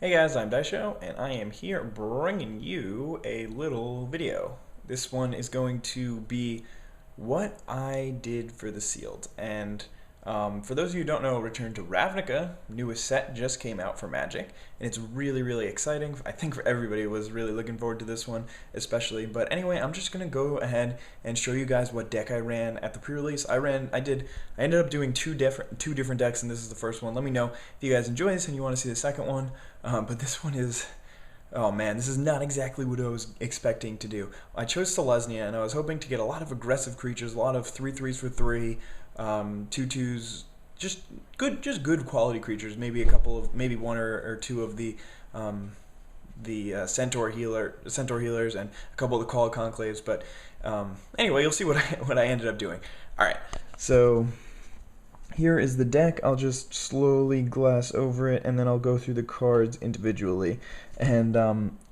Hey guys, I'm Daisho, and I am here bringing you a little video. This one is going to be what I did for the sealed. And for those of you who don't know, Return to Ravnica, newest set, just came out for Magic, and it's really, really exciting. I think for everybody was really looking forward to this one, especially. But anyway, I'm just gonna go ahead and show you guys what deck I ran at the pre-release. I ended up doing two different decks, and this is the first one. Let me know if you guys enjoy this and you want to see the second one. But this one is, oh man, this is not exactly what I was expecting to do. I chose Selesnya, and I was hoping to get a lot of aggressive creatures, a lot of 3/3s for 3, 2/2s, just good quality creatures. Maybe a couple of, maybe one or two of the Centaur healers, and a couple of the Call Conclaves. But anyway, you'll see what I ended up doing. All right, so here is the deck. I'll just slowly glass over it, and then I'll go through the cards individually, and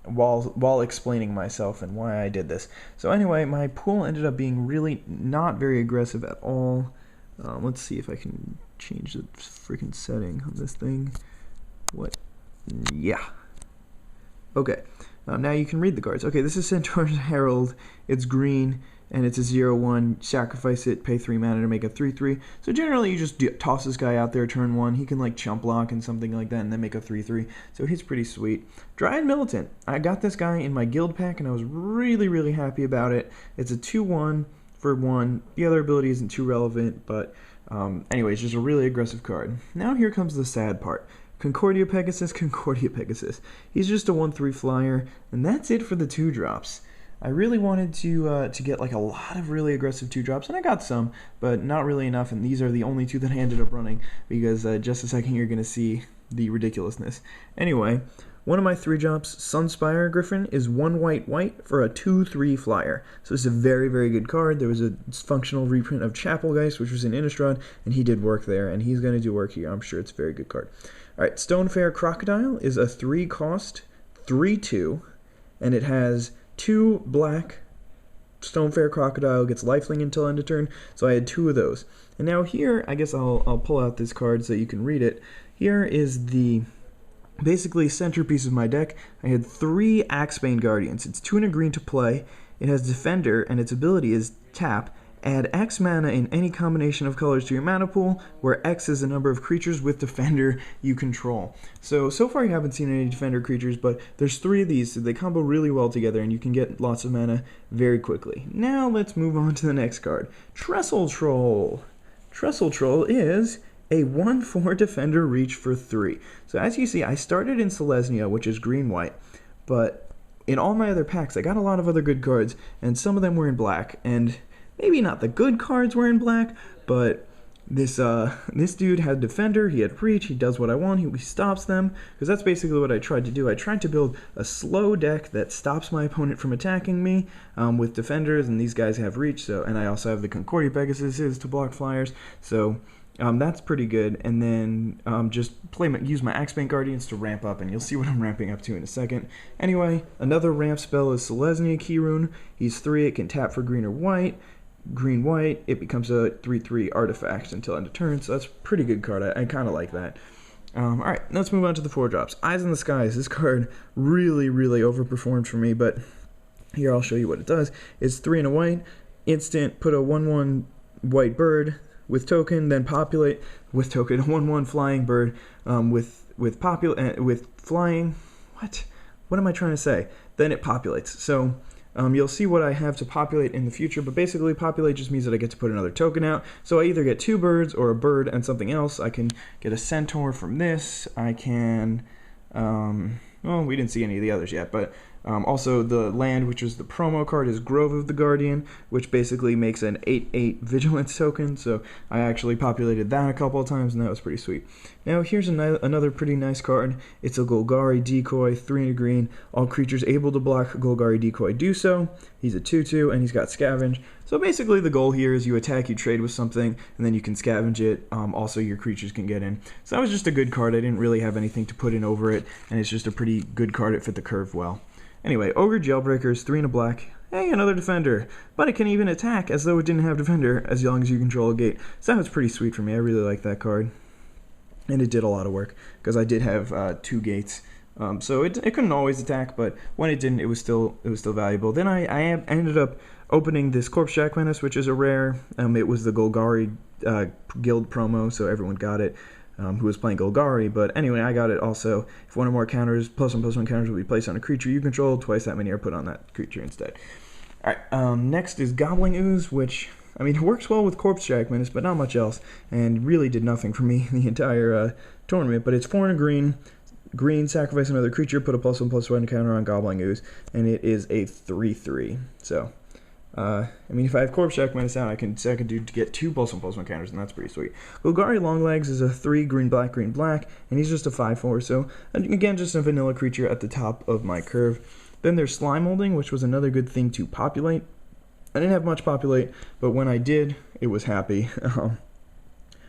while explaining myself and why I did this. So anyway, my pool ended up being really not very aggressive at all. Let's see if I can change the freaking setting on this thing. What? Yeah. Okay. Now you can read the cards. Okay, this is Centaur's Herald. It's green, and it's a 0/1. Sacrifice it, pay 3 mana to make a 3/3. So generally, you just toss this guy out there turn 1. He can like chump block and something like that, and then make a 3/3. So he's pretty sweet. Dryad Militant. I got this guy in my guild pack, and I was really, really happy about it. It's a 2/1 for 1. The other ability isn't too relevant, but anyway, it's just a really aggressive card. Now here comes the sad part. Concordia Pegasus, Concordia Pegasus. He's just a 1/3 flyer, and that's it for the 2-drops. I really wanted to get like a lot of really aggressive 2-drops, and I got some, but not really enough, and these are the only 2 that I ended up running, because just a second you're going to see the ridiculousness. Anyway, one of my 3-drops, Sunspire Griffin, is 1 white for a 2/3 flyer. So it's a very, very good card. There was a functional reprint of Chapelgeist, which was in Innistrad, and he did work there, and he's going to do work here. I'm sure it's a very good card. Alright, Stonefair Crocodile is a 3-cost, 3/2, and it has 2 black. Stonefair Crocodile gets lifelink until end of turn, so I had 2 of those. And now here, I guess I'll pull out this card so you can read it. Here is the basically centerpiece of my deck. I had 3 Axebane Guardians. It's 2 and a green to play. It has Defender, and its ability is tap. Add X mana in any combination of colors to your mana pool, where X is the number of creatures with Defender you control. So far you haven't seen any Defender creatures, but there's 3 of these, so they combo really well together, and you can get lots of mana very quickly. Now let's move on to the next card. Trestle Troll. Trestle Troll is a 1/4 Defender reach for 3. So as you see, I started in Selesnya, which is green-white, but in all my other packs, I got a lot of other good cards, and some of them were in black, and maybe not the good cards were in black, but this dude had Defender, he had Reach, he does what I want, he stops them, because that's basically what I tried to do. I tried to build a slow deck that stops my opponent from attacking me with Defenders, and these guys have Reach, and I also have the Concordia Pegasus to block flyers, so that's pretty good. And then just use my Axebane Guardians to ramp up, and you'll see what I'm ramping up to in a second. Anyway, another ramp spell is Selesnya Keyrune. He's 3, it can tap for green or white. Green-white, it becomes a 3/3 artifact until end of turn, so that's a pretty good card. I kind of like that. Alright, let's move on to the 4-drops. Eyes in the Skies. This card really, really overperformed for me, but here I'll show you what it does. It's 3 and a white, instant, put a 1/1 white bird with token, then populate with token, a 1/1 flying bird with flying. What am I trying to say? Then it populates. So you'll see what I have to populate in the future, but basically populate just means that I get to put another token out. So I either get 2 birds or a bird and something else. I can get a centaur from this. I can, well, we didn't see any of the others yet, but also the land, which is the promo card, is Grove of the Guardian, which basically makes an 8/8 vigilance token. So I actually populated that a couple of times, and that was pretty sweet. Now here's another pretty nice card. It's a Golgari Decoy, 3 and a green. All creatures able to block Golgari Decoy do so. He's a 2/2, and he's got Scavenge. So basically the goal here is you attack, you trade with something, and then you can scavenge it. Also your creatures can get in. So that was just a good card. I didn't really have anything to put in over it, and it's just a pretty good card. It fit the curve well. Anyway, Ogre Jailbreaker is 3 and a black. Hey, another Defender. But it can even attack as though it didn't have Defender, as long as you control a gate. So that was pretty sweet for me. I really like that card. And it did a lot of work, because I did have 2 gates So it couldn't always attack, but when it didn't, it was still valuable. Then I ended up opening this Corpse Jack Menace, which is a rare. It was the Golgari guild promo, so everyone got it who was playing Golgari. But anyway, I got it also. If one or more counters, +1/+1 counters will be placed on a creature you control, twice that many are put on that creature instead. Alright, next is Gobbling Ooze, which, I mean, it works well with Corpse Jack Menace, but not much else, and really did nothing for me the entire tournament. But it's 4 and a green, sacrifice another creature, put a +1/+1 counter on Gobbling Ooze, and it is a 3/3. So, I mean, if I have Corpse Jack Menace out, I can do to get 2 +1/+1 counters, and that's pretty sweet. Golgari Longlegs is a 3 green, black, and he's just a 5/4. So, again, just a vanilla creature at the top of my curve. Then there's Slime Molding, which was another good thing to populate. I didn't have much populate, but when I did, it was happy.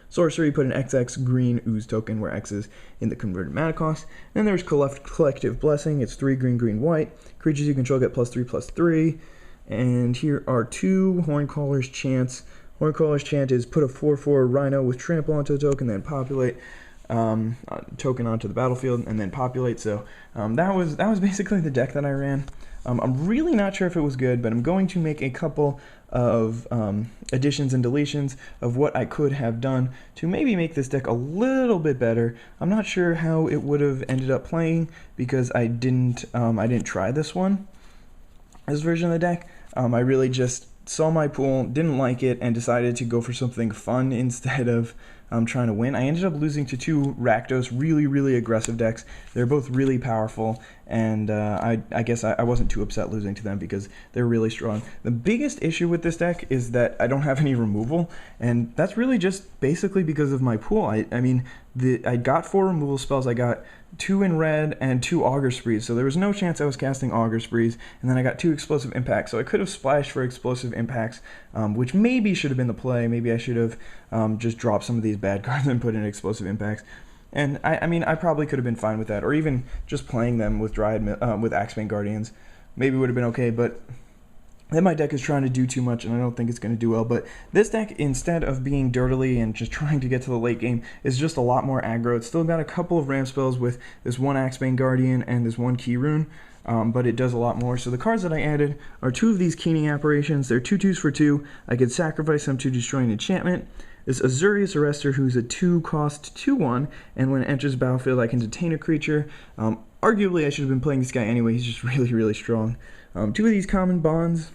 Sorcery, put an XX green ooze token where X is in the converted mana cost. Then there's Collective Blessing. It's 3 green, white. Creatures you control get +3/+3. And here are 2 Horncaller's Chants. Horncaller's Chant is put a 4/4 Rhino with Trample onto the token, then populate token onto the battlefield, and then populate. So that was basically the deck that I ran. I'm really not sure if it was good, but I'm going to make a couple of additions and deletions of what I could have done to maybe make this deck a little bit better. I'm not sure how it would have ended up playing because I didn't try this version of the deck. I really just saw my pool, didn't like it, and decided to go for something fun instead of trying to win. I ended up losing to 2 Rakdos, really aggressive decks. They're both really powerful, and I guess I wasn't too upset losing to them because they're really strong. The biggest issue with this deck is that I don't have any removal, and that's really just basically because of my pool. I mean, I got 4 removal spells. I got 2 in red and 2 Augur Sprees, so there was no chance I was casting Augur Sprees, and then I got 2 Explosive Impacts, so I could have splashed for Explosive Impacts, which maybe should have been the play. Maybe I should have just dropped some of these bad cards and put in Explosive Impacts. And I mean, I probably could have been fine with that, or even just playing them with with Axebane Guardians. Maybe would have been okay, but then my deck is trying to do too much, and I don't think it's going to do well. But this deck, instead of being dirtily and just trying to get to the late game, is just a lot more aggro. It's still got a couple of ramp spells with this 1 Axebane Guardian and this 1 Key Rune, but it does a lot more. So the cards that I added are 2 of these Keening Apparitions. They're 2/2s for 2. I could sacrifice them to destroy an enchantment. This Azurius Arrestor, who's a 2-cost 2/1, and when it enters the battlefield, I can detain a creature. Arguably, I should have been playing this guy anyway. He's just really strong. 2 of these Common Bonds.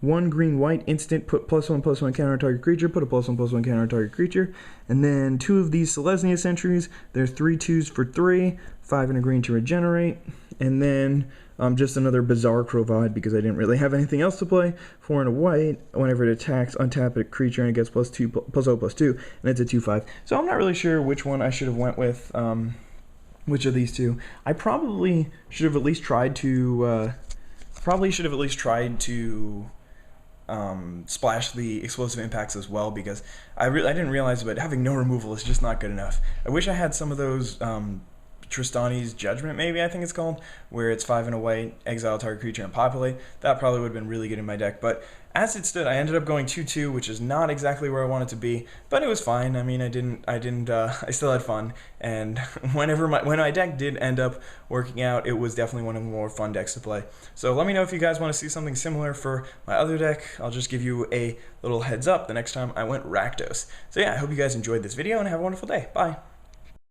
1 green-white instant, put +1/+1 counter on target creature, put a +1/+1 counter on target creature. And then 2 of these Selesnya Sentries. They're 3/2s for 3, 5 and a green to regenerate. And then just another Bizarre Crovide because I didn't really have anything else to play. 4 and a white. Whenever it attacks, untap a creature and it gets +0/+2, and it's a 2/5. So I'm not really sure which one I should have went with. Which of these 2? I probably should have at least tried to. Splash the Explosive Impacts as well, because I didn't realize, but having no removal is just not good enough. I wish I had some of those Tristani's Judgment, maybe I think it's called, where it's 5 and a white, exile target creature and populate. That probably would have been really good in my deck, but as it stood, I ended up going 2/2, which is not exactly where I wanted to be, but it was fine. I mean, I still had fun, and when my deck did end up working out, it was definitely one of the more fun decks to play. So let me know if you guys want to see something similar for my other deck. I'll just give you a little heads up the next time I went Rakdos. So yeah, I hope you guys enjoyed this video, and have a wonderful day. Bye!